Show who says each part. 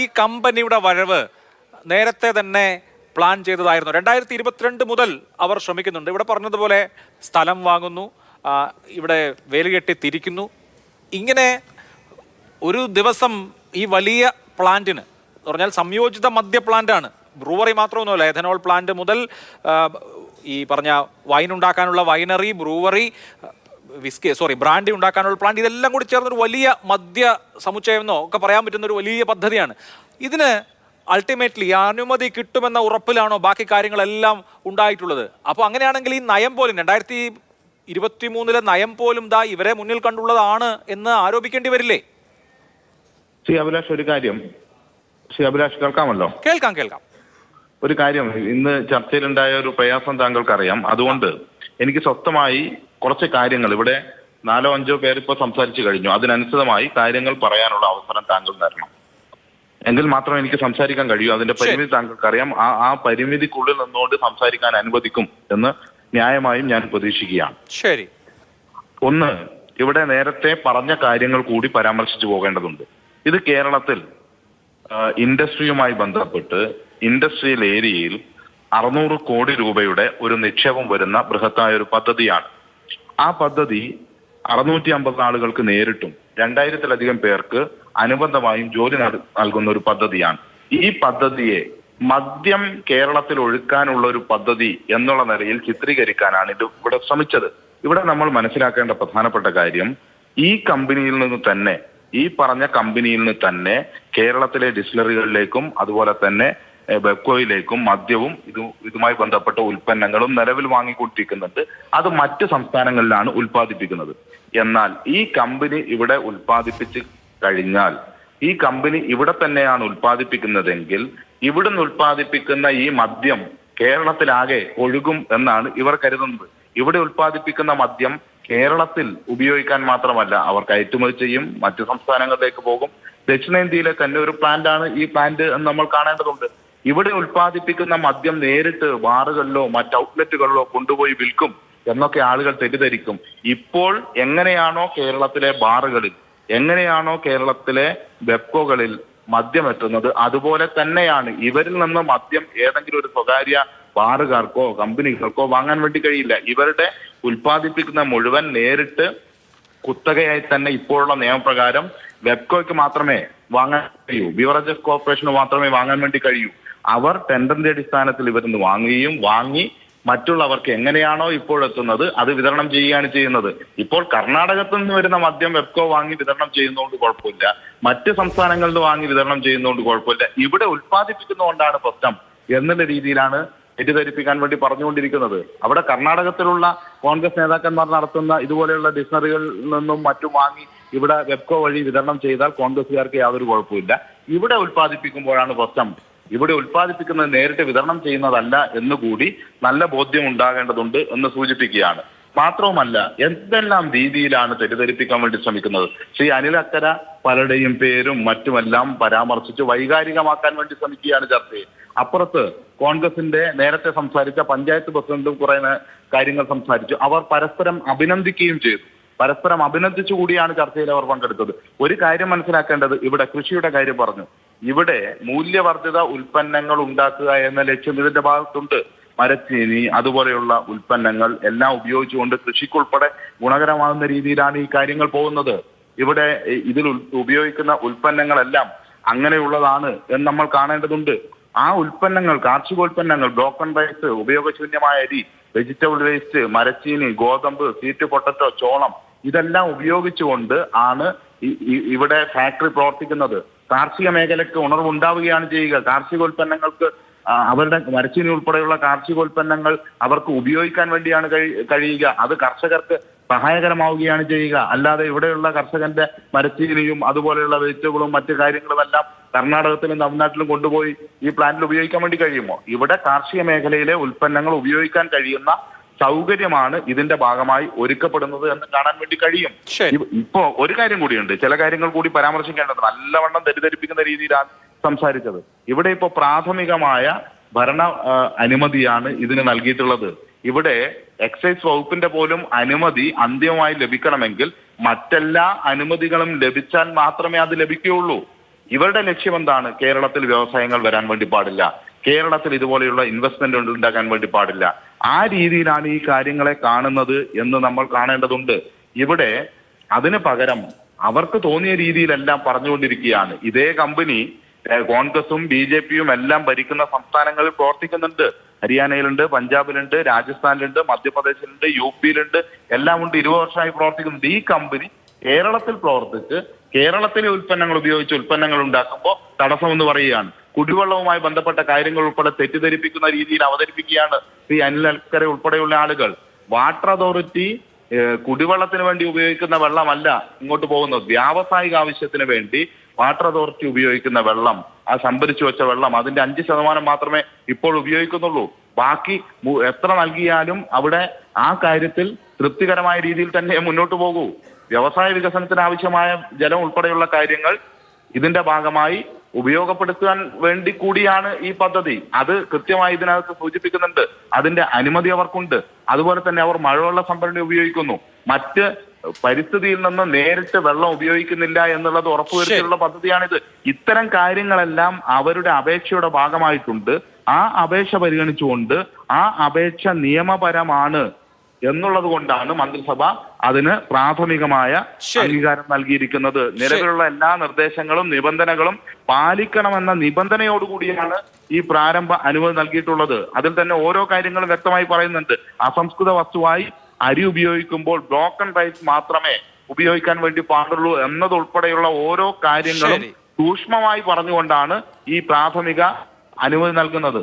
Speaker 1: ഈ കമ്പനിയുടെ വരവ് നേരത്തെ തന്നെ പ്ലാൻ ചെയ്തതായിരുന്നു. 2022 മുതൽ അവർ ശ്രമിക്കുന്നുണ്ട്. ഇവിടെ പറഞ്ഞതുപോലെ സ്ഥലം വാങ്ങുന്നു, ഇവിടെ വേലുകെട്ടി തിരിക്കുന്നു. ഇങ്ങനെ ഒരു ദിവസം ഈ വലിയ പ്ലാന്റിന് എന്ന് പറഞ്ഞാൽ സംയോജിത മദ്യ പ്ലാന്റാണ്, ബ്രൂവറി മാത്രമൊന്നുമല്ല. എഥനോൾ പ്ലാന്റ് മുതൽ ഈ പറഞ്ഞ വൈൻ ഉണ്ടാക്കാനുള്ള വൈനറി, ബ്രൂവറി, ബ്രാൻഡി ഉണ്ടാക്കാനുള്ള പ്ലാന്റ്, ഇതെല്ലാം കൂടി ചേർന്നൊരു വലിയ മദ്യ സമുച്ചയം എന്നോ ഒക്കെ പറയാൻ പറ്റുന്ന ഒരു വലിയ പദ്ധതിയാണ്. ഇതിന് അൾട്ടിമേറ്റ്ലി അനുമതി കിട്ടുമെന്ന ഉറപ്പിലാണോ ബാക്കി കാര്യങ്ങളെല്ലാം ഉണ്ടായിട്ടുള്ളത്? അപ്പോൾ അങ്ങനെയാണെങ്കിൽ ഈ നയം പോലും 2023 നയം പോലും ഇവരെ മുന്നിൽ കണ്ടുള്ളതാണ് എന്ന് ആരോപിക്കേണ്ടി വരില്ലേ?
Speaker 2: ശ്രീ അഭിലാഷ്, ഒരു കാര്യം, ശ്രീ അഭിലാഷ് കേൾക്കാമല്ലോ?
Speaker 1: കേൾക്കാം.
Speaker 2: ഒരു കാര്യം, ഇന്ന് ചർച്ചയിലുണ്ടായ ഒരു പ്രയാസം താങ്കൾക്കറിയാം. അതുകൊണ്ട് എനിക്ക് സ്വസ്ഥമായി കുറച്ച് കാര്യങ്ങൾ, ഇവിടെ 4-5 പേരിപ്പോൾ സംസാരിച്ചു കഴിഞ്ഞു, അതിനനുസൃതമായി കാര്യങ്ങൾ പറയാനുള്ള അവസരം താങ്കൾ തരണം. എങ്കിൽ മാത്രമേ എനിക്ക് സംസാരിക്കാൻ കഴിയൂ. അതിന്റെ പരിമിതി താങ്കൾക്കറിയാം. ആ പരിമിതിക്കുള്ളിൽ നിന്നുകൊണ്ട് സംസാരിക്കാൻ അനുവദിക്കും എന്ന് ന്യായമായും ഞാൻ പ്രതീക്ഷിക്കുകയാണ്.
Speaker 1: ശരി.
Speaker 2: ഒന്ന്, ഇവിടെ നേരത്തെ പറഞ്ഞ കാര്യങ്ങൾ കൂടി പരാമർശിച്ചു പോകേണ്ടതുണ്ട്. ഇത് കേരളത്തിൽ ഇൻഡസ്ട്രിയുമായി ബന്ധപ്പെട്ട് ഇൻഡസ്ട്രിയൽ ഏരിയയിൽ 600 കോടി രൂപയുടെ ഒരു നിക്ഷേപം വരുന്ന ബൃഹത്തായ ഒരു പദ്ധതിയാണ്. ആ പദ്ധതി 650 ആളുകൾക്ക് നേരിട്ടും 2000-ലധികം പേർക്ക് അനുബന്ധമായും ജോലി നൽകുന്ന ഒരു പദ്ധതിയാണ്. ഈ പദ്ധതിയെ മദ്യം കേരളത്തിൽ ഒഴുക്കാനുള്ള ഒരു പദ്ധതി എന്നുള്ള നിലയിൽ ചിത്രീകരിക്കാനാണ് ഇത് ഇവിടെ ശ്രമിച്ചത്. ഇവിടെ നമ്മൾ മനസ്സിലാക്കേണ്ട പ്രധാനപ്പെട്ട കാര്യം, ഈ കമ്പനിയിൽ നിന്ന് തന്നെ, ഈ പറഞ്ഞ കമ്പനിയിൽ നിന്ന് തന്നെ കേരളത്തിലെ ഡിസ്റ്റിലറികളിലേക്കും അതുപോലെ തന്നെ ബെപ്കോയിലേക്കും മദ്യവും ഇതുമായി ബന്ധപ്പെട്ട ഉൽപ്പന്നങ്ങളും നിലവിൽ വാങ്ങിക്കൊണ്ടിരിക്കുന്നുണ്ട്. അത് മറ്റ് സംസ്ഥാനങ്ങളിലാണ് ഉൽപ്പാദിപ്പിക്കുന്നത്. എന്നാൽ ഈ കമ്പനി ഇവിടെ ഉൽപ്പാദിപ്പിച്ച് കഴിഞ്ഞാൽ, ഈ കമ്പനി ഇവിടെ തന്നെയാണ് ഉൽപ്പാദിപ്പിക്കുന്നതെങ്കിൽ, ഇവിടുന്ന് ഉൽപ്പാദിപ്പിക്കുന്ന ഈ മദ്യം കേരളത്തിലാകെ ഒഴുകും എന്നാണ് ഇവർ കരുതുന്നത്. ഇവിടെ ഉൽപ്പാദിപ്പിക്കുന്ന മദ്യം കേരളത്തിൽ ഉപയോഗിക്കാൻ മാത്രമല്ല, അവർ കയറ്റുമതി ചെയ്യും, മറ്റു സംസ്ഥാനങ്ങളിലേക്ക് പോകും. ദക്ഷിണേന്ത്യയിലെ തന്നെ ഒരു പ്ലാന്റാണ് ഈ പ്ലാന്റ് എന്ന് നമ്മൾ കാണേണ്ടതുണ്ട്. ഇവിടെ ഉൽപ്പാദിപ്പിക്കുന്ന മദ്യം നേരിട്ട് ബാറുകളിലോ മറ്റ് ഔട്ട്ലെറ്റുകളിലോ കൊണ്ടുപോയി വിൽക്കും എന്നൊക്കെ ആളുകൾ തെറ്റിദ്ധരിക്കും. ഇപ്പോൾ എങ്ങനെയാണോ കേരളത്തിലെ ബാറുകളിൽ, എങ്ങനെയാണോ കേരളത്തിലെ ബെപ്കോകളിൽ മദ്യം എത്തുന്നത്, അതുപോലെ തന്നെയാണ് ഇവരിൽ നിന്ന് മദ്യം ഏതെങ്കിലും ഒരു സ്വകാര്യ ബാറുകാർക്കോ കമ്പനികൾക്കോ വാങ്ങാൻ വേണ്ടി കഴിയില്ല. ഇവരുടെ ഉൽപ്പാദിപ്പിക്കുന്ന മുഴുവൻ നേരിട്ട് കുത്തകയായി തന്നെ ഇപ്പോഴുള്ള നിയമപ്രകാരം ബെപ്കോയ്ക്ക് മാത്രമേ വാങ്ങാൻ കഴിയൂ, ബിവറേജസ് കോർപ്പറേഷന് മാത്രമേ വാങ്ങാൻ വേണ്ടി കഴിയൂ. അവർ ടെൻഡറിന്റെ അടിസ്ഥാനത്തിൽ ഇവരിന്ന് വാങ്ങി മറ്റുള്ളവർക്ക് എങ്ങനെയാണോ ഇപ്പോൾ എത്തുന്നത് അത് വിതരണം ചെയ്യുകയാണ് ചെയ്യുന്നത്. ഇപ്പോൾ കർണാടകത്തിൽ നിന്ന് വരുന്ന മദ്യം വെബ്കോ വാങ്ങി വിതരണം ചെയ്യുന്നതുകൊണ്ട് കുഴപ്പമില്ല, മറ്റ് സംസ്ഥാനങ്ങളിൽ നിന്ന് വാങ്ങി വിതരണം ചെയ്യുന്നതുകൊണ്ട് കുഴപ്പമില്ല. ഇവിടെ ഉൽപ്പാദിപ്പിക്കുന്നതുകൊണ്ടാണ് പ്രശ്നം എന്നുള്ള രീതിയിലാണ് തെറ്റിദ്ധരിപ്പിക്കാൻ വേണ്ടി പറഞ്ഞുകൊണ്ടിരിക്കുന്നത്. അവിടെ കർണാടകത്തിലുള്ള കോൺഗ്രസ് നേതാക്കന്മാർ നടത്തുന്ന ഇതുപോലെയുള്ള ഡിക്ഷണറികളിൽ നിന്നും മറ്റും വാങ്ങി ഇവിടെ വെബ്കോ വഴി വിതരണം ചെയ്താൽ കോൺഗ്രസുകാർക്ക് യാതൊരു കുഴപ്പമില്ല. ഇവിടെ ഉൽപ്പാദിപ്പിക്കുമ്പോഴാണ് പ്രശ്നം. ഇവിടെ ഉൽപ്പാദിപ്പിക്കുന്നത് നേരിട്ട് വിതരണം ചെയ്യുന്നതല്ല എന്നുകൂടി നല്ല ബോധ്യം ഉണ്ടാകേണ്ടതുണ്ട് എന്ന് സൂചിപ്പിക്കുകയാണ്. മാത്രവുമല്ല, എന്തെല്ലാം രീതിയിലാണ് തെറ്റിദ്ധരിപ്പിക്കാൻ വേണ്ടി ശ്രമിക്കുന്നത്. ശ്രീ അനിൽ അക്കര പലരുടെയും പേരും മറ്റുമെല്ലാം പരാമർശിച്ച് വൈകാരികമാക്കാൻ വേണ്ടി ശ്രമിക്കുകയാണ് ചർച്ചയെ. അപ്പുറത്ത് കോൺഗ്രസിന്റെ നേരത്തെ സംസാരിച്ച പഞ്ചായത്ത് പ്രസിഡന്റും കുറെ കാര്യങ്ങൾ സംസാരിച്ചു. അവർ പരസ്പരം അഭിനന്ദിക്കുകയും ചെയ്തു. പരസ്പരം അഭിനന്ദിച്ചുകൂടിയാണ് ചർച്ചയിൽ അവർ പങ്കെടുത്തത്. ഒരു കാര്യം മനസ്സിലാക്കേണ്ടത്, ഇവിടെ കൃഷിയുടെ കാര്യം പറഞ്ഞു. ഇവിടെ മൂല്യവർദ്ധിത ഉൽപ്പന്നങ്ങൾ ഉണ്ടാക്കുക എന്ന ലക്ഷ്യം ഇതിന്റെ ഭാഗത്തുണ്ട്. മരച്ചീനി അതുപോലെയുള്ള ഉൽപ്പന്നങ്ങൾ എല്ലാം ഉപയോഗിച്ചുകൊണ്ട് കൃഷിക്കുൾപ്പെടെ ഗുണകരമാകുന്ന രീതിയിലാണ് ഈ കാര്യങ്ങൾ പോകുന്നത്. ഇവിടെ ഇതിൽ ഉപയോഗിക്കുന്ന ഉൽപ്പന്നങ്ങളെല്ലാം അങ്ങനെയുള്ളതാണ് എന്ന് നമ്മൾ കാണേണ്ടതുണ്ട്. ആ ഉൽപ്പന്നങ്ങൾ, കാർഷികോൽപ്പന്നങ്ങൾ, ബ്രോക്കൺ റൈസ്, ഉപയോഗശൂന്യമായ അരി, വെജിറ്റബിൾ വേസ്റ്റ്, മരച്ചീനി, ഗോതമ്പ്, സ്വീറ്റ് പൊട്ടറ്റോ, ചോളം, ഇതെല്ലാം ഉപയോഗിച്ചുകൊണ്ട് ആണ് ഇവിടെ ഫാക്ടറി പ്രവർത്തിക്കുന്നത്. കാർഷിക മേഖലയ്ക്ക് ഉണർവുണ്ടാവുകയാണ് ചെയ്യുക. കാർഷികോൽപ്പന്നങ്ങൾക്ക്, അവരുടെ മരച്ചീനി ഉൾപ്പെടെയുള്ള കാർഷികോൽപ്പന്നങ്ങൾ അവർക്ക് ഉപയോഗിക്കാൻ വേണ്ടിയാണ് കഴിയുക. അത് കർഷകർക്ക് സഹായകരമാവുകയാണ് ചെയ്യുക. അല്ലാതെ ഇവിടെയുള്ള കർഷകന്റെ മരച്ചീനിയും അതുപോലെയുള്ള വെജിറ്റബിളും മറ്റു കാര്യങ്ങളുമെല്ലാം കർണാടകത്തിലും തമിഴ്നാട്ടിലും കൊണ്ടുപോയി ഈ പ്ലാന്റിൽ ഉപയോഗിക്കാൻ വേണ്ടി കഴിയുമോ? ഇവിടെ കാർഷിക മേഖലയിലെ ഉൽപ്പന്നങ്ങൾ ഉപയോഗിക്കാൻ കഴിയുന്ന സൗകര്യമാണ് ഇതിന്റെ ഭാഗമായി ഒരുക്കപ്പെടുന്നത് എന്ന് കാണാൻ വേണ്ടി കഴിയും. ഇപ്പോ ഒരു കാര്യം കൂടിയുണ്ട്, ചില കാര്യങ്ങൾ കൂടി പരാമർശിക്കേണ്ടത്. നല്ലവണ്ണം തെറ്റിദ്ധരിപ്പിക്കുന്ന രീതിയിലാണ് സംസാരിച്ചത്. ഇവിടെ ഇപ്പോ പ്രാഥമികമായ ഭരണ അനുമതിയാണ് ഇതിന് നൽകിയിട്ടുള്ളത്. ഇവിടെ എക്സൈസ് വകുപ്പിന്റെ പോലും അനുമതി അന്തിമമായി ലഭിക്കണമെങ്കിൽ മറ്റെല്ലാ അനുമതികളും ലഭിച്ചാൽ മാത്രമേ അത് ലഭിക്കുകയുള്ളൂ. ഇവരുടെ ലക്ഷ്യം എന്താണ്? കേരളത്തിൽ വ്യവസായങ്ങൾ വരാൻ വേണ്ടി പാടില്ല, കേരളത്തിൽ ഇതുപോലെയുള്ള ഇൻവെസ്റ്റ്മെന്റ് ഉണ്ടാക്കാൻ വേണ്ടി പാടില്ല. ആ രീതിയിലാണ് ഈ കാര്യങ്ങളെ കാണുന്നത് എന്ന് നമ്മൾ കാണേണ്ടതുണ്ട്. ഇവിടെ അതിന് പകരം അവർക്ക് തോന്നിയ രീതിയിലെല്ലാം പറഞ്ഞുകൊണ്ടിരിക്കുകയാണ്. ഇതേ കമ്പനി കോൺഗ്രസും BJPയും എല്ലാം ഭരിക്കുന്ന സംസ്ഥാനങ്ങളിൽ പ്രവർത്തിക്കുന്നുണ്ട്. ഹരിയാനയിലുണ്ട്, പഞ്ചാബിലുണ്ട്, രാജസ്ഥാനിലുണ്ട്, മധ്യപ്രദേശിലുണ്ട്, UPയിലുണ്ട്, എല്ലാം ഉണ്ട്. 20 വർഷമായി പ്രവർത്തിക്കുന്നുണ്ട്. ഈ കമ്പനി കേരളത്തിൽ പ്രവർത്തിച്ച് കേരളത്തിലെ ഉൽപ്പന്നങ്ങൾ ഉപയോഗിച്ച് ഉൽപ്പന്നങ്ങൾ ഉണ്ടാക്കുമ്പോൾ തടസ്സമെന്ന് പറയുകയാണ്. കുടിവെള്ളവുമായി ബന്ധപ്പെട്ട കാര്യങ്ങൾ ഉൾപ്പെടെ തെറ്റിദ്ധരിപ്പിക്കുന്ന രീതിയിൽ അവതരിപ്പിക്കുകയാണ് ശ്രീ അനിൽ അൽക്കര ഉൾപ്പെടെയുള്ള ആളുകൾ. വാട്ടർ അതോറിറ്റി കുടിവെള്ളത്തിന് വേണ്ടി ഉപയോഗിക്കുന്ന വെള്ളമല്ല ഇങ്ങോട്ട് പോകുന്നത്. വ്യാവസായിക ആവശ്യത്തിന് വേണ്ടി വാട്ടർ അതോറിറ്റി ഉപയോഗിക്കുന്ന വെള്ളം, ആ സംഭരിച്ചു വെച്ച വെള്ളം, അതിന്റെ 5% മാത്രമേ ഇപ്പോൾ ഉപയോഗിക്കുന്നുള്ളൂ. ബാക്കി എത്ര നൽകിയാലും അവിടെ ആ കാര്യത്തിൽ തൃപ്തികരമായ രീതിയിൽ തന്നെ മുന്നോട്ട് പോകൂ. വ്യവസായ വികസനത്തിന് ആവശ്യമായ ജലം ഉൾപ്പെടെയുള്ള കാര്യങ്ങൾ ഇതിന്റെ ഭാഗമായി ഉപയോഗപ്പെടുത്താൻ വേണ്ടി കൂടിയാണ് ഈ പദ്ധതി. അത് കൃത്യമായി ഇതിനകത്ത് സൂചിപ്പിക്കുന്നുണ്ട്. അതിന്റെ അനുമതി അവർക്കുണ്ട്. അതുപോലെ തന്നെ അവർ മഴവെള്ള സംഭരണി ഉപയോഗിക്കുന്നു. മറ്റ് പരിസ്ഥിതിയിൽ നിന്ന് നേരിട്ട് വെള്ളം ഉപയോഗിക്കുന്നില്ല എന്നുള്ളത് ഉറപ്പുവരുത്തിയുള്ള പദ്ധതിയാണിത്. ഇത്തരം കാര്യങ്ങളെല്ലാം അവരുടെ അപേക്ഷയുടെ ഭാഗമായിട്ടുണ്ട്. ആ അപേക്ഷ പരിഗണിച്ചുകൊണ്ട് ആ അപേക്ഷ നിയമപരമാണ് എന്നുള്ളത് കൊണ്ടാണ് മന്ത്രിസഭ അതിന് പ്രാഥമികമായ അംഗീകാരം നൽകിയിരിക്കുന്നത്. നിലവിലുള്ള എല്ലാ നിർദ്ദേശങ്ങളും നിബന്ധനകളും പാലിക്കണമെന്ന നിബന്ധനയോടുകൂടിയാണ് ഈ പ്രാരംഭ അനുമതി നൽകിയിട്ടുള്ളത്. അതിൽ തന്നെ ഓരോ കാര്യങ്ങളും വ്യക്തമായി പറയുന്നുണ്ട്. അസംസ്കൃത വസ്തുവായി അരി ഉപയോഗിക്കുമ്പോൾ ബ്രോക്കൺ റൈസ് മാത്രമേ ഉപയോഗിക്കാൻ വേണ്ടി പാടുള്ളൂ എന്നതുൾപ്പെടെയുള്ള ഓരോ കാര്യങ്ങളും സൂക്ഷ്മമായി പറഞ്ഞുകൊണ്ടാണ് ഈ പ്രാഥമിക അനുമതി നൽകുന്നത്.